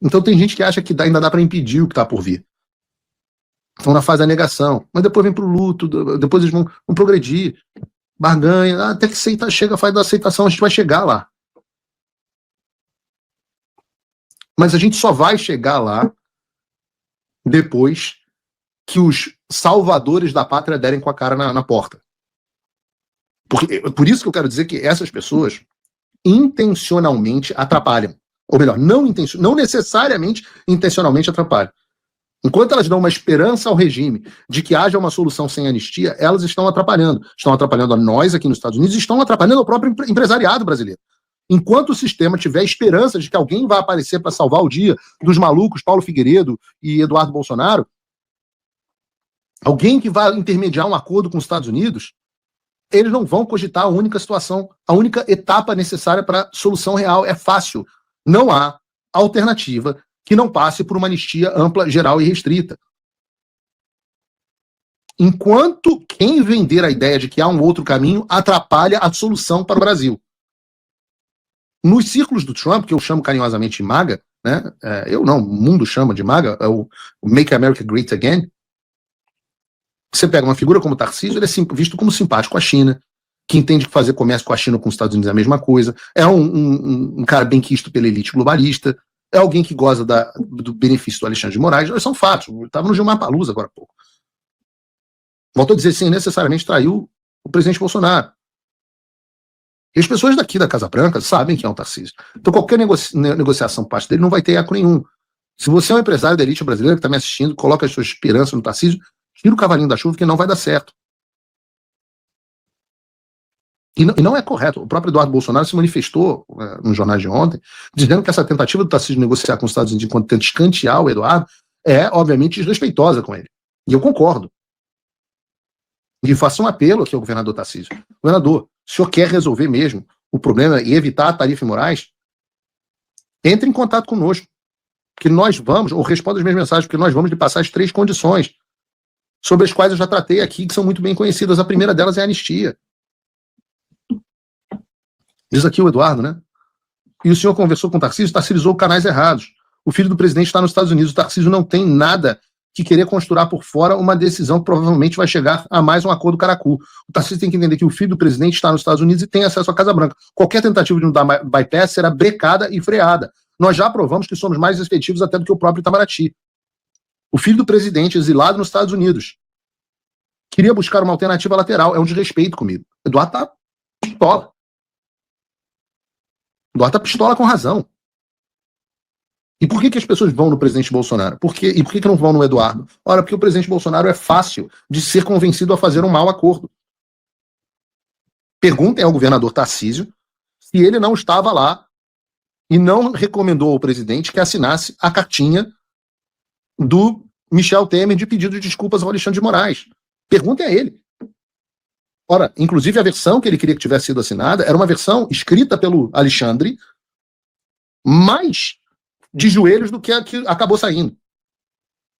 Então tem gente que acha que ainda dá para impedir o que está por vir. Estão na fase da negação, mas depois vem para o luto, depois eles vão progredir, barganha, até que chega a fase da aceitação, a gente vai chegar lá. Mas a gente só vai chegar lá depois que os salvadores da pátria derem com a cara na porta. Por isso que eu quero dizer que essas pessoas intencionalmente atrapalham. Ou melhor, não necessariamente intencionalmente atrapalham. Enquanto elas dão uma esperança ao regime de que haja uma solução sem anistia, elas estão atrapalhando. Estão atrapalhando a nós aqui nos Estados Unidos e estão atrapalhando o próprio empresariado brasileiro. Enquanto o sistema tiver esperança de que alguém vai aparecer para salvar o dia dos malucos Paulo Figueiredo e Eduardo Bolsonaro, alguém que vai intermediar um acordo com os Estados Unidos, eles não vão cogitar a única situação, a única etapa necessária para solução real. É fácil. Não há alternativa que não passe por uma anistia ampla, geral e restrita. Enquanto quem vender a ideia de que há um outro caminho atrapalha a solução para o Brasil. Nos círculos do Trump, que eu chamo carinhosamente de MAGA, né? Eu não, o mundo chama de MAGA, é o Make America Great Again. Você pega uma figura como Tarcísio, ele é visto como simpático à China, que entende que fazer comércio com a China ou com os Estados Unidos é a mesma coisa, é um cara bem quisto pela elite globalista, é alguém que goza do benefício do Alexandre de Moraes. São fatos. Eu estava no Gilmar Palusa agora há pouco. Voltou a dizer, sim, necessariamente traiu o presidente Bolsonaro. E as pessoas daqui da Casa Branca sabem quem é o Tarcísio. Então qualquer negociação por parte dele não vai ter eco nenhum. Se você é um empresário da elite brasileira que está me assistindo, coloca as suas esperanças no Tarcísio, tira o cavalinho da chuva que não vai dar certo. E não é correto. O próprio Eduardo Bolsonaro se manifestou nos jornais de ontem, dizendo que essa tentativa do Tarcísio de negociar com os Estados Unidos enquanto tenta escantear o Eduardo é, obviamente, desrespeitosa com ele. E eu concordo. E faço um apelo aqui ao governador Tarcísio. Governador, o senhor quer resolver mesmo o problema e evitar a tarifa em Moraes? Entre em contato conosco. Que nós vamos, ou responda as minhas mensagens, porque nós vamos lhe passar as 3 condições sobre as quais eu já tratei aqui, que são muito bem conhecidas. A primeira delas é a anistia. Diz aqui o Eduardo, né? E o senhor conversou com o Tarcísio, usou canais errados. O filho do presidente está nos Estados Unidos. O Tarcísio não tem nada que querer costurar por fora uma decisão que provavelmente vai chegar a mais um acordo caracu. O Tarcísio tem que entender que o filho do presidente está nos Estados Unidos e tem acesso à Casa Branca. Qualquer tentativa de não dar bypass será brecada e freada. Nós já provamos que somos mais efetivos até do que o próprio Itamaraty. O filho do presidente, exilado nos Estados Unidos, queria buscar uma alternativa lateral. É um desrespeito comigo. Eduardo tá pistola. Eduardo tá pistola com razão. E por que as pessoas vão no presidente Bolsonaro? E por que não vão no Eduardo? Ora, porque o presidente Bolsonaro é fácil de ser convencido a fazer um mau acordo. Perguntem ao governador Tarcísio se ele não estava lá e não recomendou ao presidente que assinasse a cartinha do Michel Temer de pedido de desculpas ao Alexandre de Moraes. Perguntem a ele. Ora, inclusive a versão que ele queria que tivesse sido assinada era uma versão escrita pelo Alexandre, mais de joelhos do que a que acabou saindo.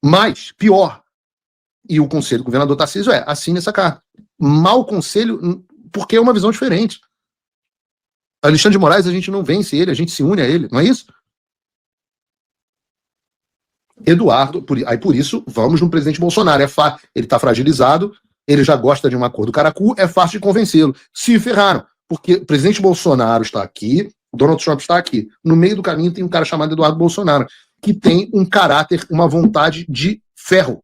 Mais, pior. E o conselho do governador Tarcísio assine essa carta. Mau conselho, porque é uma visão diferente. Alexandre de Moraes, a gente não vence ele, a gente se une a ele, não é isso? Eduardo, por isso, vamos no presidente Bolsonaro. Ele está fragilizado, ele já gosta de um acordo caracu, é fácil de convencê-lo. Se ferraram, porque o presidente Bolsonaro está aqui, Donald Trump está aqui. No meio do caminho tem um cara chamado Eduardo Bolsonaro, que tem um caráter, uma vontade de ferro.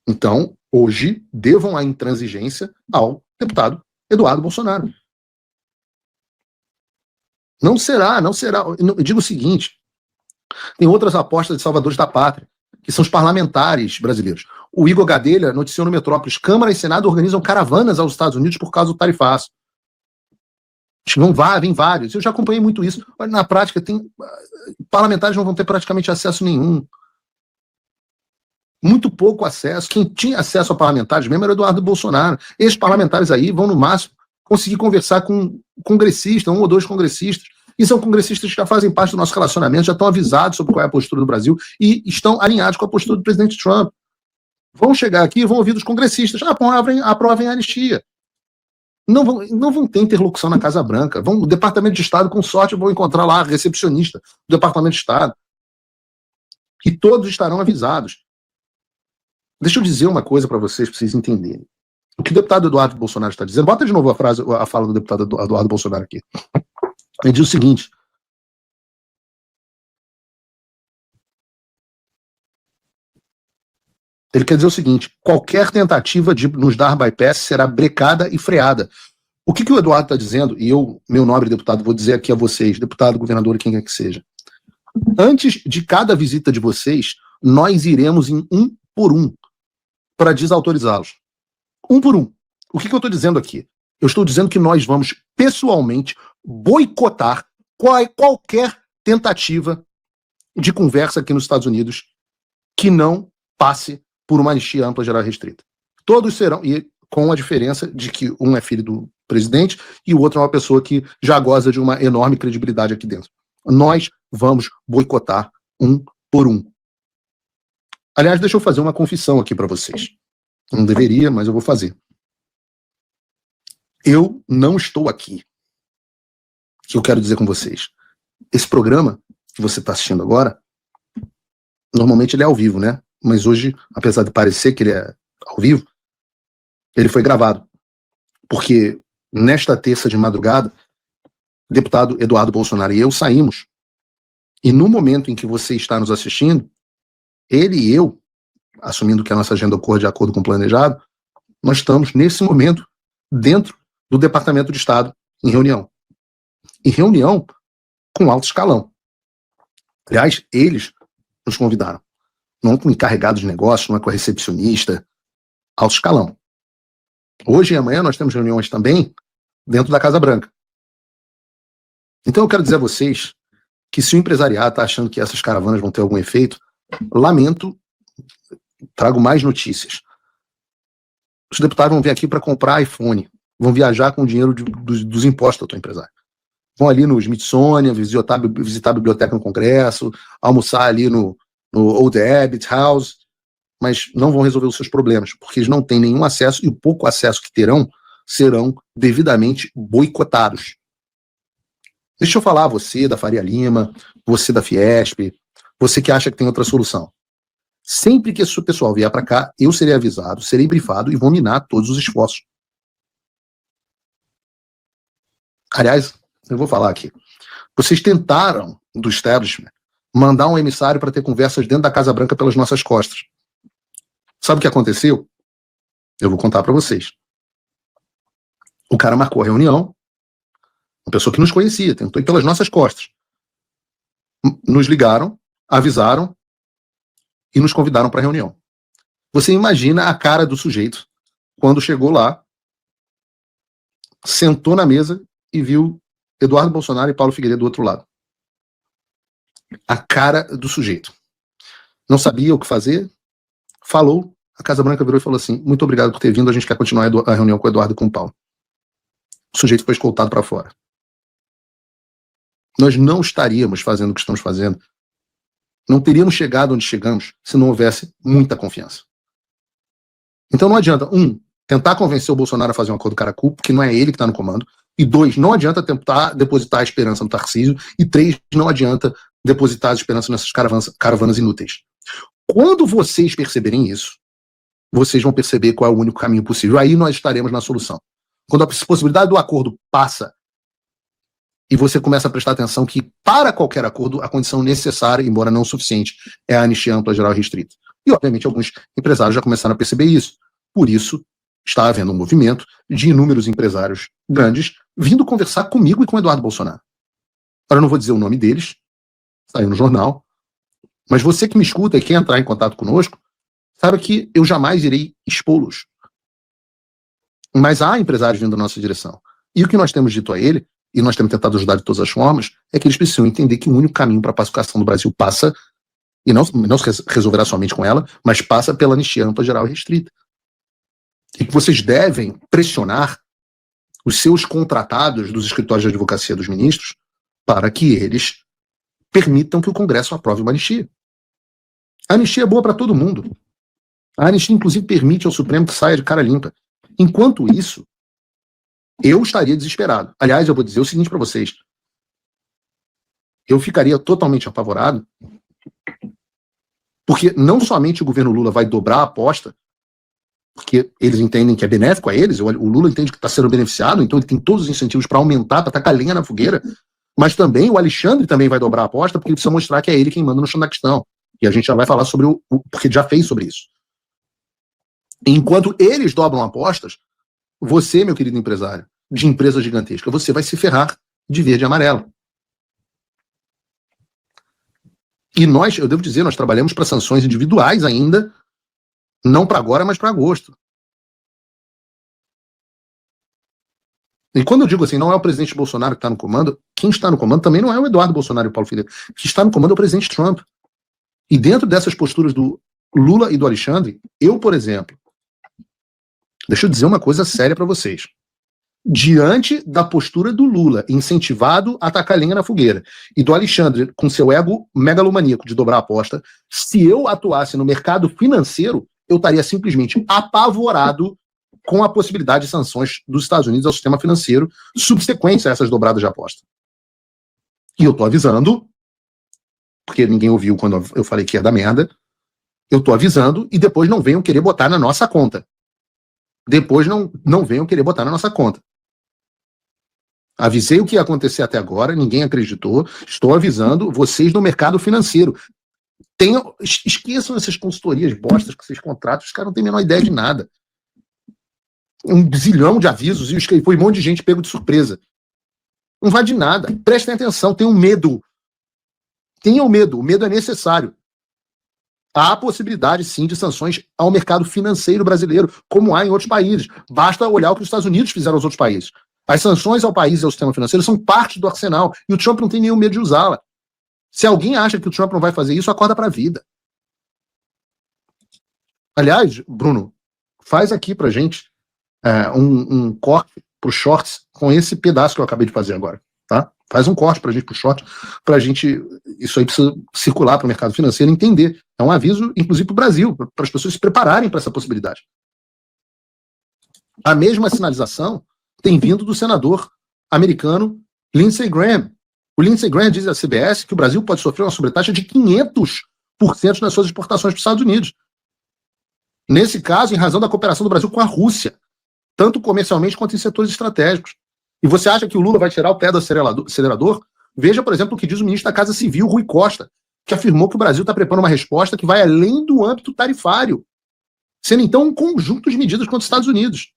Então, hoje, devam a intransigência ao deputado Eduardo Bolsonaro. Não será. Eu digo o seguinte, tem outras apostas de salvadores da pátria, que são os parlamentares brasileiros. O Igor Gadelha noticiou no Metrópolis, Câmara e Senado organizam caravanas aos Estados Unidos por causa do tarifaço. Vem vários. Eu já acompanhei muito isso. Na prática, parlamentares não vão ter praticamente acesso nenhum. Muito pouco acesso. Quem tinha acesso a parlamentares mesmo era o Eduardo Bolsonaro. Esses parlamentares aí vão, no máximo, conseguir conversar com congressistas, 1 ou 2 congressistas. E são congressistas que já fazem parte do nosso relacionamento, já estão avisados sobre qual é a postura do Brasil e estão alinhados com a postura do presidente Trump. Vão chegar aqui e vão ouvir dos congressistas. Aprovem a anistia. não vão ter interlocução na Casa Branca. O Departamento de Estado, com sorte, vão encontrar lá a recepcionista do Departamento de Estado. E todos estarão avisados. Deixa eu dizer uma coisa para vocês entenderem. O que o deputado Eduardo Bolsonaro está dizendo, bota de novo a fala do deputado Eduardo Bolsonaro aqui. Ele diz o seguinte: ele quer dizer o seguinte: qualquer tentativa de nos dar bypass será brecada e freada. O que o Eduardo está dizendo, e eu, meu nobre deputado, vou dizer aqui a vocês, deputado, governador, quem quer que seja. Antes de cada visita de vocês, nós iremos em um por um para desautorizá-los. Um por um. O que eu estou dizendo aqui? Eu estou dizendo que nós vamos pessoalmente boicotar qualquer tentativa de conversa aqui nos Estados Unidos que não passe por uma anistia ampla, geral e restrita. Todos serão, e com a diferença de que um é filho do presidente e o outro é uma pessoa que já goza de uma enorme credibilidade aqui dentro. Nós vamos boicotar um por um. Aliás, deixa eu fazer uma confissão aqui para vocês. Não deveria, mas eu vou fazer. Eu não estou aqui. O que eu quero dizer com vocês? Esse programa que você está assistindo agora, normalmente ele é ao vivo, né? Mas hoje, apesar de parecer que ele é ao vivo, ele foi gravado. Porque nesta terça de madrugada, o deputado Eduardo Bolsonaro e eu saímos. E no momento em que você está nos assistindo, ele e eu, assumindo que a nossa agenda ocorre de acordo com o planejado, nós estamos, nesse momento, dentro do Departamento de Estado, em reunião. Em reunião com alto escalão. Aliás, eles nos convidaram. Não com encarregado de negócio, não é com a recepcionista, alto escalão. Hoje e amanhã nós temos reuniões também dentro da Casa Branca. Então eu quero dizer a vocês que se o empresariado está achando que essas caravanas vão ter algum efeito, lamento, trago mais notícias. Os deputados vão vir aqui para comprar iPhone, vão viajar com o dinheiro dos impostos do teu empresário. Vão ali no Smithsonian, visitar a biblioteca no Congresso, almoçar ali no Old Abbott House, mas não vão resolver os seus problemas, porque eles não têm nenhum acesso e o pouco acesso que terão serão devidamente boicotados. Deixa eu falar a você da Faria Lima, você da Fiesp, você que acha que tem outra solução. Sempre que esse pessoal vier para cá, eu serei avisado, serei brifado e vou minar todos os esforços. Aliás, eu vou falar aqui. Vocês tentaram, do establishment, mandar um emissário para ter conversas dentro da Casa Branca pelas nossas costas. Sabe o que aconteceu? Eu vou contar para vocês. O cara marcou a reunião, uma pessoa que nos conhecia, tentou ir pelas nossas costas. Nos ligaram, avisaram e nos convidaram para a reunião. Você imagina a cara do sujeito quando chegou lá, sentou na mesa e viu Eduardo Bolsonaro e Paulo Figueiredo do outro lado. A cara do sujeito. Não sabia o que fazer, falou, a Casa Branca virou e falou assim: muito obrigado por ter vindo, a gente quer continuar a reunião com o Eduardo e com o Paulo. O sujeito foi escoltado para fora. Nós não estaríamos fazendo o que estamos fazendo, não teríamos chegado onde chegamos se não houvesse muita confiança. Então não adianta, tentar convencer o Bolsonaro a fazer um acordo caracu, porque não é ele que está no comando, e 2, não adianta tentar depositar a esperança no Tarcísio, e 3, não adianta depositar a esperança nessas caravanas inúteis. Quando vocês perceberem isso, vocês vão perceber qual é o único caminho possível. Aí nós estaremos na solução. Quando a possibilidade do acordo passa e você começa a prestar atenção que, para qualquer acordo, a condição necessária, embora não suficiente, é a anistia ampla, geral e restrita. E, obviamente, alguns empresários já começaram a perceber isso. Por isso, está havendo um movimento de inúmeros empresários grandes vindo conversar comigo e com o Eduardo Bolsonaro. Agora, eu não vou dizer o nome deles, saiu no jornal, mas você que me escuta e quer entrar em contato conosco, saiba que eu jamais irei expô-los. Mas há empresários vindo da nossa direção. E o que nós temos dito a ele, e nós temos tentado ajudar de todas as formas, é que eles precisam entender que o único caminho para a pacificação do Brasil passa, e não se resolverá somente com ela, mas passa pela anistia ampla, geral e restrita. E que vocês devem pressionar os seus contratados dos escritórios de advocacia dos ministros para que eles permitam que o Congresso aprove uma anistia. A anistia é boa para todo mundo. A anistia, inclusive, permite ao Supremo que saia de cara limpa. Enquanto isso, eu estaria desesperado. Aliás, eu vou dizer o seguinte para vocês. Eu ficaria totalmente apavorado, porque não somente o governo Lula vai dobrar a aposta, porque eles entendem que é benéfico a eles, o Lula entende que está sendo beneficiado, então ele tem todos os incentivos para aumentar, para tacar lenha na fogueira, mas também o Alexandre também vai dobrar a aposta, porque ele precisa mostrar que é ele quem manda no chão da questão. E a gente já vai falar sobre porque já fez sobre isso. Enquanto eles dobram apostas, você, meu querido empresário, de empresa gigantesca, você vai se ferrar de verde e amarelo. E nós, eu devo dizer, nós trabalhamos para sanções individuais ainda, não para agora, mas para agosto. E quando eu digo assim, não é o presidente Bolsonaro que está no comando, quem está no comando também não é o Eduardo Bolsonaro e o Paulo Freire. Quem está no comando é o presidente Trump. E dentro dessas posturas do Lula e do Alexandre, eu, por exemplo, deixa eu dizer uma coisa séria para vocês. Diante da postura do Lula, incentivado a tacar lenha na fogueira, e do Alexandre, com seu ego megalomaníaco de dobrar a aposta, se eu atuasse no mercado financeiro, eu estaria simplesmente apavorado com a possibilidade de sanções dos Estados Unidos ao sistema financeiro subsequentes a essas dobradas de aposta. E eu tô avisando, porque ninguém ouviu quando eu falei que ia dar merda, eu tô avisando, e depois não venham querer botar na nossa conta. Depois não venham querer botar na nossa conta. Avisei o que ia acontecer até agora, ninguém acreditou, estou avisando vocês no mercado financeiro. Esqueçam essas consultorias bostas que vocês contratam, os caras não têm a menor ideia de nada. Um zilhão de avisos e foi um monte de gente pego de surpresa. Não vai de nada. Prestem atenção, tenham medo. Tenham medo, o medo é necessário. Há possibilidade, sim, de sanções ao mercado financeiro brasileiro, como há em outros países. Basta olhar o que os Estados Unidos fizeram aos outros países. As sanções ao país e ao sistema financeiro são parte do arsenal, e o Trump não tem nenhum medo de usá-la. Se alguém acha que o Trump não vai fazer isso, acorda para a vida. Aliás, Bruno, faz aqui pra gente um corte pro shorts com esse pedaço que eu acabei de fazer agora, tá? Faz um corte pra gente pro short, pra gente, isso aí precisa circular para o mercado financeiro e entender. É um aviso, inclusive, para o Brasil, para as pessoas se prepararem para essa possibilidade. A mesma sinalização tem vindo do senador americano Lindsey Graham. O Lindsey Graham diz à CBS que o Brasil pode sofrer uma sobretaxa de 500% nas suas exportações para os Estados Unidos. Nesse caso, em razão da cooperação do Brasil com a Rússia, tanto comercialmente quanto em setores estratégicos. E você acha que o Lula vai tirar o pé do acelerador? Veja, por exemplo, o que diz o ministro da Casa Civil, Rui Costa, que afirmou que o Brasil está preparando uma resposta que vai além do âmbito tarifário, sendo então um conjunto de medidas contra os Estados Unidos.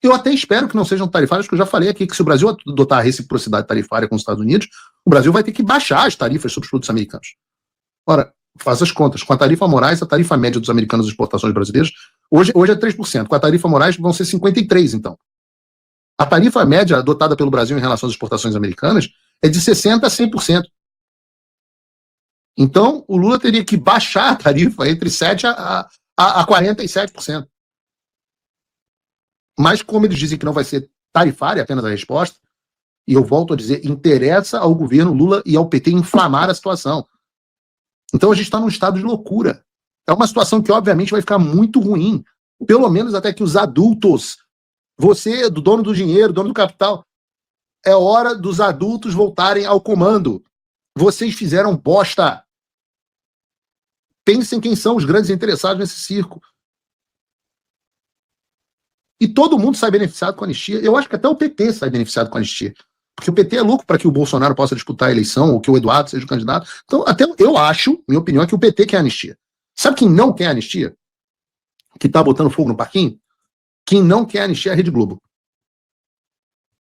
Eu até espero que não sejam tarifárias, porque eu já falei aqui que se o Brasil adotar a reciprocidade tarifária com os Estados Unidos, o Brasil vai ter que baixar as tarifas sobre os produtos americanos. Ora, faz as contas. Com a tarifa Moraes, a tarifa média dos americanos das exportações brasileiras, hoje é 3%. Com a tarifa Moraes, vão ser 53%, então. A tarifa média adotada pelo Brasil em relação às exportações americanas é de 60% a 100%. Então, o Lula teria que baixar a tarifa entre 7% a 47%. Mas, como eles dizem que não vai ser tarifária apenas a resposta, e eu volto a dizer, interessa ao governo Lula e ao PT inflamar a situação. Então a gente está num estado de loucura. É uma situação que, obviamente, vai ficar muito ruim. Pelo menos até que os adultos, você, do dono do dinheiro, dono do capital, é hora dos adultos voltarem ao comando. Vocês fizeram bosta. Pensem quem são os grandes interessados nesse circo. E todo mundo sai beneficiado com a anistia. Eu acho que até o PT sai beneficiado com a anistia. Porque o PT é louco para que o Bolsonaro possa disputar a eleição, ou que o Eduardo seja o candidato. Então, até eu acho, minha opinião, é que o PT quer anistia. Sabe quem não quer anistia? Que tá botando fogo no parquinho? Quem não quer anistia é a Rede Globo.